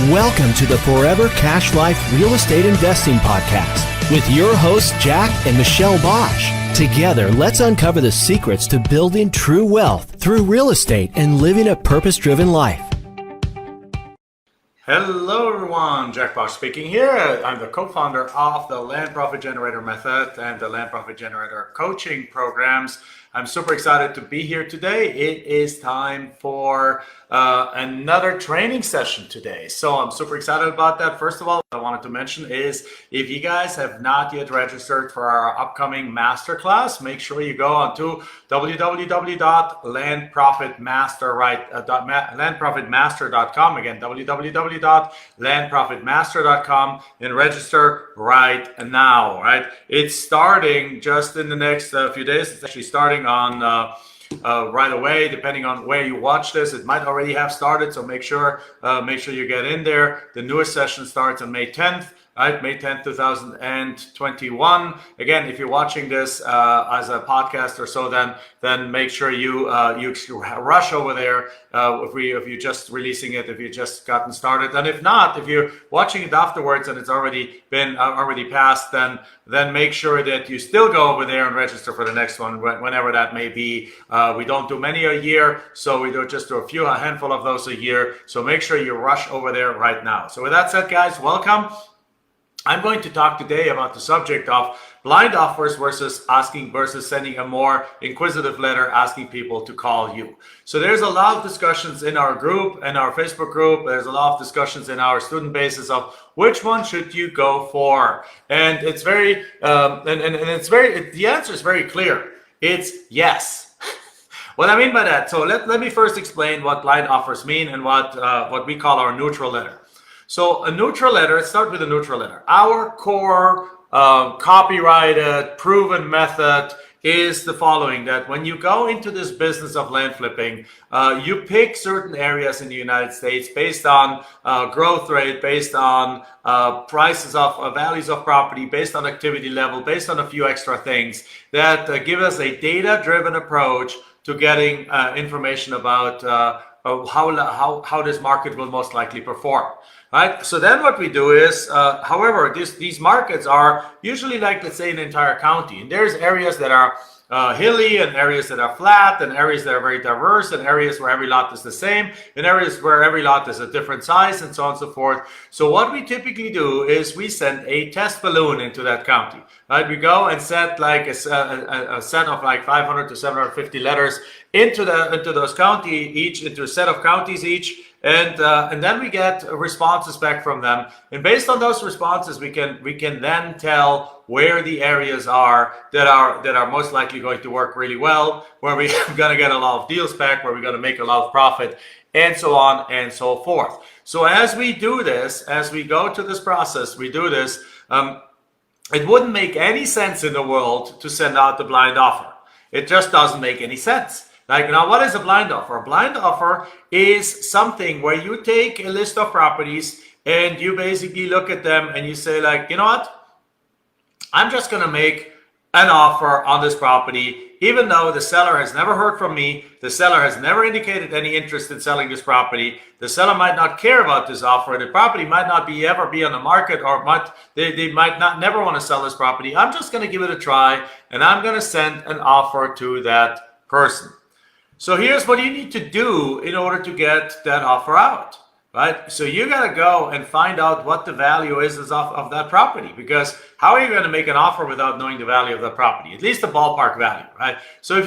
Welcome to the Forever Cash Life Real Estate Investing Podcast with your hosts, Jack and Michelle Bosch. Together, let's uncover the secrets to building true wealth through real estate and living a purpose-driven life. Hello everyone, Jack Bosch speaking here. I'm the co-founder of the Land Profit Generator Method and the Land Profit Generator coaching programs. I'm super excited to be here today. It is time for another training session today. So I'm super excited about that. First of all, what I wanted to mention is if you guys have not yet registered for our upcoming masterclass, make sure you go on to landprofitmaster.com. Again, www.landprofitmaster.com and register right now, right? It's starting just in the next few days. It's actually starting on right away, depending on where you watch this. It might already have started, so make sure you get in there. The newest session starts on May 10th. Right, May 10th, 2021. Again, if you're watching this as a podcast or so, then make sure you rush over there. If you're just releasing it, if you just gotten started, and if not, if you're watching it afterwards and it's already passed, then make sure that you still go over there and register for the next one, whenever that may be. We don't do many a year, so we do just do a handful of those a year. So make sure you rush over there right now. So with that said, guys, welcome. I'm going to talk today about the subject of blind offers versus sending a more inquisitive letter asking people to call you. So there's a lot of discussions in our group, in our Facebook group. There's a lot of discussions in our student bases of which one should you go for, and it's very the answer is very clear. It's yes. What I mean by that, so let me first explain what blind offers mean and what we call our neutral letter. So a neutral letter, let's start with a neutral letter. Our core copyrighted, proven method is the following: that when you go into this business of land flipping, you pick certain areas in the United States based on growth rate, based on prices of values of property, based on activity level, based on a few extra things that give us a data-driven approach to getting information about how this market will most likely perform. Right. So then what we do is, however, these markets are usually like, let's say, an entire county, and there's areas that are hilly and areas that are flat and areas that are very diverse and areas where every lot is the same and areas where every lot is a different size and so on and so forth. So what we typically do is we send a test balloon into that county. Right. We go and set like a set of like 500 to 750 letters into those counties, into a set of counties each. And then we get responses back from them, and based on those responses, we can then tell where the areas are that are most likely going to work really well, where we're going to get a lot of deals back, where we're going to make a lot of profit, and so on and so forth. So as we do this, as we go to this process, we do this. It wouldn't make any sense in the world to send out the blind offer. It just doesn't make any sense. Like, now, what is a blind offer? A blind offer is something where you take a list of properties and you basically look at them and you say, like, you know what? I'm just going to make an offer on this property, even though the seller has never heard from me. The seller has never indicated any interest in selling this property. The seller might not care about this offer. The property might not ever be on the market, or they might not never want to sell this property. I'm just going to give it a try, and I'm going to send an offer to that person. So here's what you need to do in order to get that offer out, right? So you got to go and find out what the value is of that property, because how are you going to make an offer without knowing the value of the property? At least the ballpark value, right? So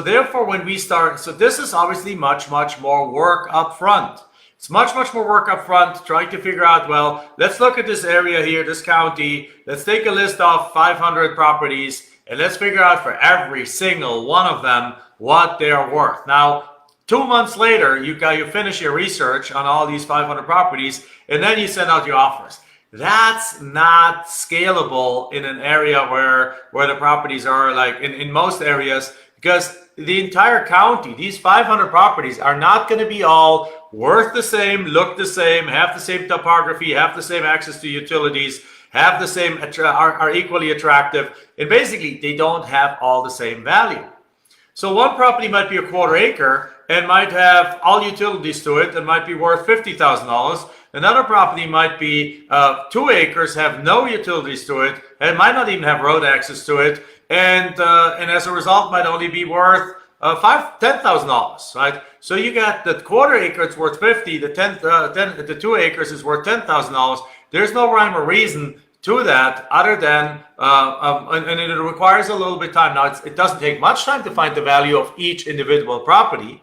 therefore when we start, so this is obviously much more work up front. It's much more work up front, trying to figure out, well, let's look at this area here, this county. Let's take a list of 500 properties, and let's figure out for every single one of them what they're worth. Now, 2 months later, you finish your research on all these 500 properties, and then you send out your offers. That's not scalable in an area where the properties are like in most areas, because the entire county, these 500 properties are not going to be all worth the same, look the same, have the same topography, have the same access to utilities, have the same, are equally attractive, and basically they don't have all the same value. So one property might be a quarter acre, and might have all utilities to it and might be worth $50,000. Another property might be 2 acres, have no utilities to it, and might not even have road access to it, and as a result might only be worth $10,000, right? So you got the quarter acre, it's worth 50. The 2 acres is worth $10,000. There's no rhyme or reason to that other than, and it requires a little bit of time. Now, it doesn't take much time to find the value of each individual property,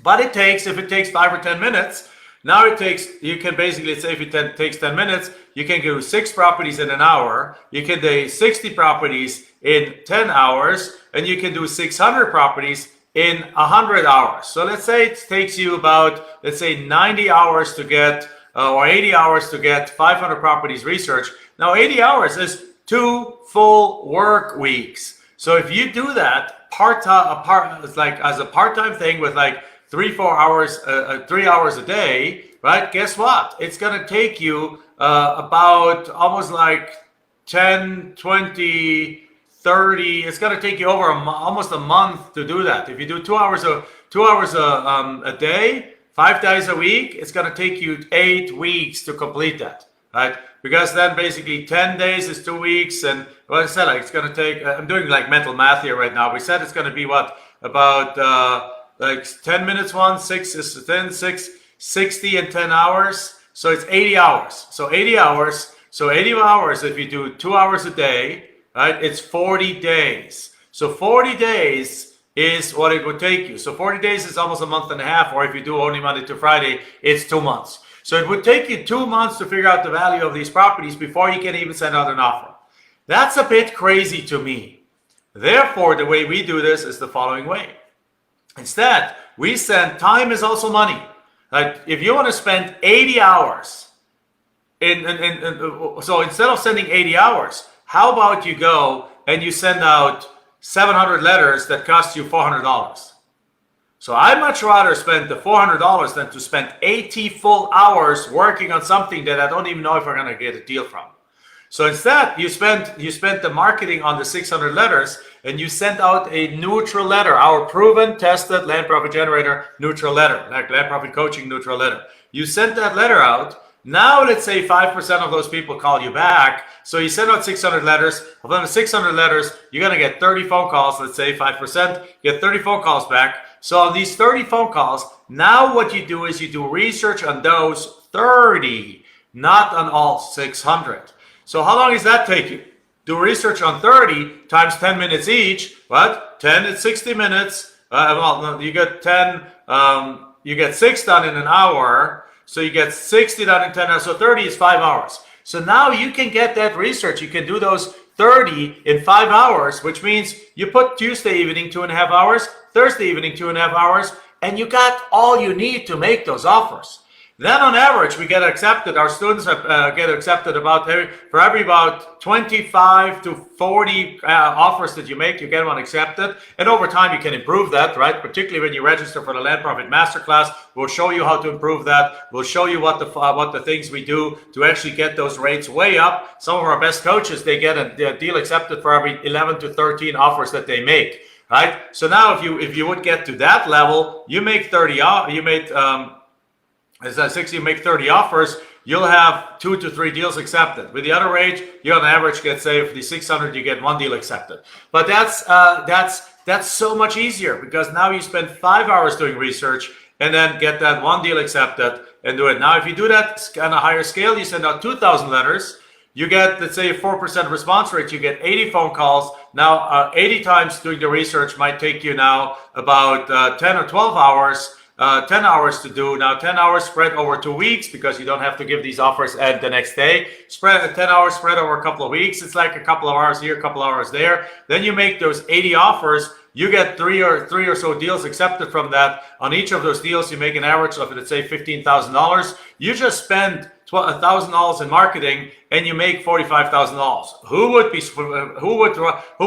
but if it takes 5 or 10 minutes, now you can basically say if it takes 10 minutes, you can do 6 properties in an hour, you can do 60 properties in 10 hours, and you can do 600 properties in 100 hours. So let's say it takes you about, let's say 90 hours to get, or 80 hours to get 500 properties researched. Now 80 hours is 2 full work weeks. So if you do that it's like as a part-time thing with like 3-4 hours, 3 hours a day, right? Guess what? It's going to take you about almost like 10, 20, 30. It's going to take you over almost a month to do that. If you do 2 hours a day, 5 days a week, it's going to take you 8 weeks to complete that, right? Because then basically 10 days is 2 weeks, and well, I said like it's going to take. I'm doing like mental math here right now. We said it's going to be what about like 10 minutes. 6 is 10, 6, 60 and 10 hours. So it's 80 hours. So 80 hours. So 80 hours. If you do 2 hours a day, right? It's 40 days. So 40 days is what it would take you. So 40 days is almost a month and a half, or if you do only Monday to Friday, it's 2 months. So it would take you 2 months to figure out the value of these properties before you can even send out an offer. That's a bit crazy to me. Therefore, the way we do this is the following way. Instead, we send time is also money. Like if you want to spend 80 hours so instead of sending 80 hours, how about you go and you send out 700 letters that cost you $400? So I'd much rather spend the $400 than to spend 80 full hours working on something that I don't even know if I'm going to get a deal from. So instead, you spent the marketing on the 600 letters, and you sent out a neutral letter, our proven, tested land profit generator neutral letter, like land profit coaching neutral letter. You sent that letter out. Now, let's say 5% of those people call you back. So you send out 600 letters. Of them 600 letters, you're going to get 30 phone calls. Let's say 5%, you get 30 phone calls back. So on these 30 phone calls, now what you do is you do research on those 30, not on all 600. So how long does that take you? Do research on 30 times 10 minutes each. What? 10 is 60 minutes. You get 10. You get 6 done in an hour. So you get 60 done in 10 hours. So 30 is 5 hours. So now you can get that research. You can do those 30 in 5 hours, which means you put Tuesday evening 2.5 hours, Thursday evening 2.5 hours, and you got all you need to make those offers. Then on average, we get accepted, our students get accepted for every about 25 to 40 offers that you make, you get one accepted. And over time, you can improve that, right? Particularly when you register for the Land Profit Masterclass, we'll show you how to improve that. We'll show you what the things we do to actually get those rates way up. Some of our best coaches, they get a deal accepted for every 11 to 13 offers that they make, right? So now if you would get to that level, you make 30, as I 60, you make 30 offers, you'll have 2 to 3 deals accepted. With the other rate, you on average get, say, for the 600, you get 1 deal accepted. But that's so much easier because now you spend 5 hours doing research and then get that 1 deal accepted and do it. Now, if you do that on a higher scale, you send out 2,000 letters, you get, let's say, a 4% response rate, you get 80 phone calls. Now, 80 times doing the research might take you now about 10 or 12 hours. 10 hours to do. Now 10 hours spread over 2 weeks because you don't have to give these offers at the next day. 10 hours spread over a couple of weeks. It's like a couple of hours here, a couple of hours there. Then you make those 80 offers. You get three or so deals accepted from that. On each of those deals, you make an average of, let's say, $15,000. You just spend $1,000 in marketing and you make $45,000. Who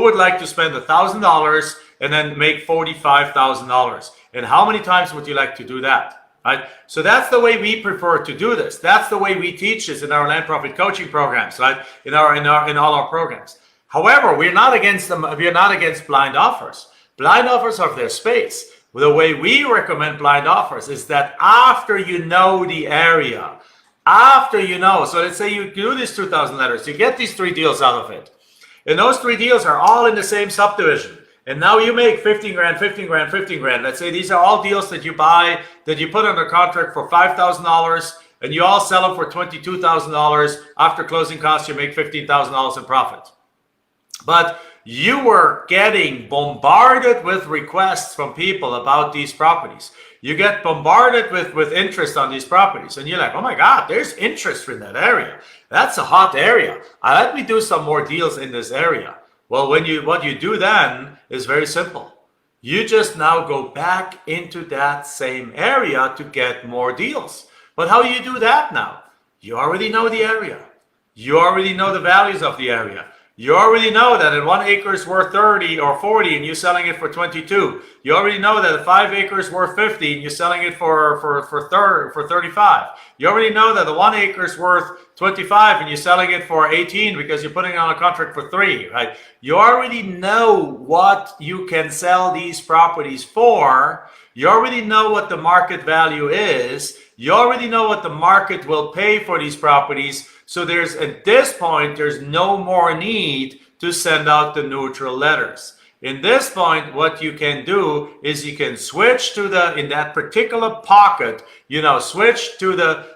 would like to spend $1,000 and then make $45,000? And how many times would you like to do that? Right? So that's the way we prefer to do this. That's the way we teach this in our land profit coaching programs, right? In all our programs. However, we're not against them. We're not against blind offers. Blind offers have their space. The way we recommend blind offers is that after you know the area, after you know, so let's say you do these 2,000 letters, you get these 3 deals out of it. And those 3 deals are all in the same subdivision. And now you make 15 grand, 15 grand, 15 grand. Let's say these are all deals that you buy, that you put under contract for $5,000, and you all sell them for $22,000. After closing costs, you make $15,000 in profit. But you were getting bombarded with requests from people about these properties. You get bombarded with interest on these properties. And you're like, oh my God, there's interest in that area. That's a hot area. Let me do some more deals in this area. Well, what you do then is very simple. You just now go back into that same area to get more deals. But how do you do that now? You already know the area. You already know the values of the area. You already know that 1 acre is worth 30 or 40 and you're selling it for 22. You already know that 5 acres is worth 50 and you're selling it for 35. You already know that 1 acre is worth 25 and you're selling it for 18 because you're putting it on a contract for 3, right? You already know what you can sell these properties for. You already know what the market value is. You already know what the market will pay for these properties. So at this point, there's no more need to send out the neutral letters. In this point, what you can do is you can switch to in that particular pocket, switch to the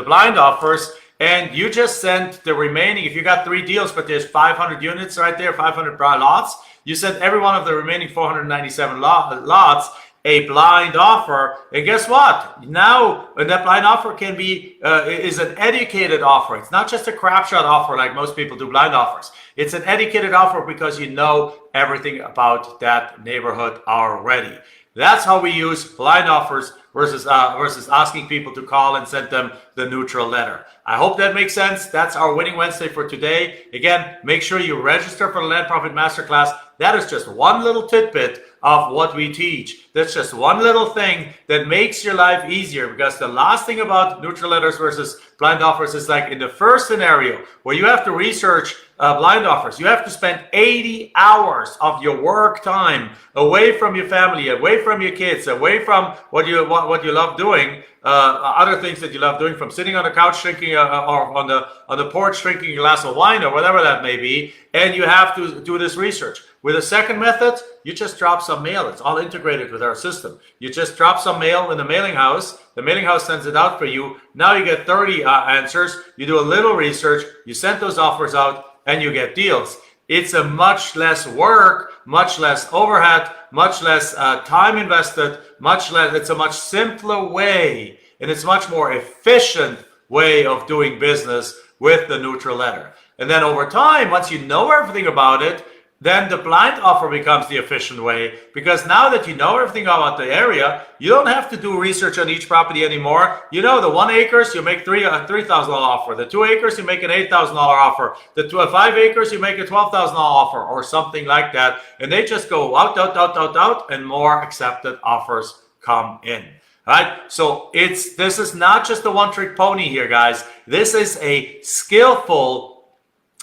blind offers, and you just send the remaining. If you got 3 deals, but there's 500 units right there, 500 lots, you send every one of the remaining 497 lots a blind offer. And guess what? Now that blind offer can be is an educated offer. It's not just a crap shot offer like most people do blind offers. It's an educated offer because you know everything about that neighborhood already. That's how we use blind offers versus asking people to call and send them the neutral letter. I hope that makes sense. That's our Winning Wednesday for today. Again, make sure you register for the Land Profit Masterclass. That is just one little tidbit of what we teach. That's just one little thing that makes your life easier, because the last thing about neutral letters versus blind offers is like in the first scenario where you have to research blind offers, you have to spend 80 hours of your work time away from your family, away from your kids, away from what you love doing, other things that you love doing, from sitting on the couch drinking or on the porch drinking a glass of wine or whatever that may be, and you have to do this research. With the second method, you just drop some mail. It's all integrated with our system. You just drop some mail in the mailing house. The mailing house sends it out for you. Now you get 30 answers. You do a little research. You send those offers out, and you get deals. It's a much less work, much less overhead, much less time invested, it's a much simpler way, and it's much more efficient way of doing business with the neutral letter. And then over time, once you know everything about it, then the blind offer becomes the efficient way, because now that you know everything about the area, you don't have to do research on each property anymore. You know, the 1 acres, you make $3,000 offer. The 2 acres, you make an $8,000 offer. The 5 acres, you make a $12,000 offer, or something like that. And they just go out, and more accepted offers come in. All right? So this is not just a one-trick pony here, guys. This is a skillful,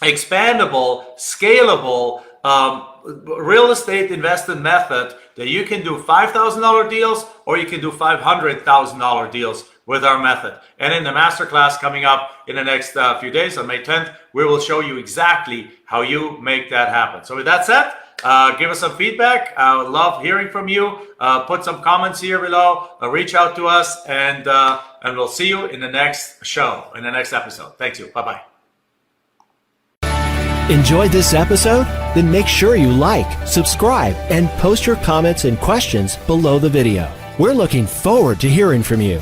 expandable, scalable real estate investment method that you can do $5,000 deals, or you can do $500,000 deals with our method. And in the masterclass coming up in the next few days on May 10th, we will show you exactly how you make that happen. So with that said, give us some feedback. I would love hearing from you. Put some comments here below. Reach out to us, and we'll see you in the next show, in the next episode. Thank you. Bye-bye. Enjoyed this episode? Then make sure you like, subscribe, and post your comments and questions below the video. We're looking forward to hearing from you.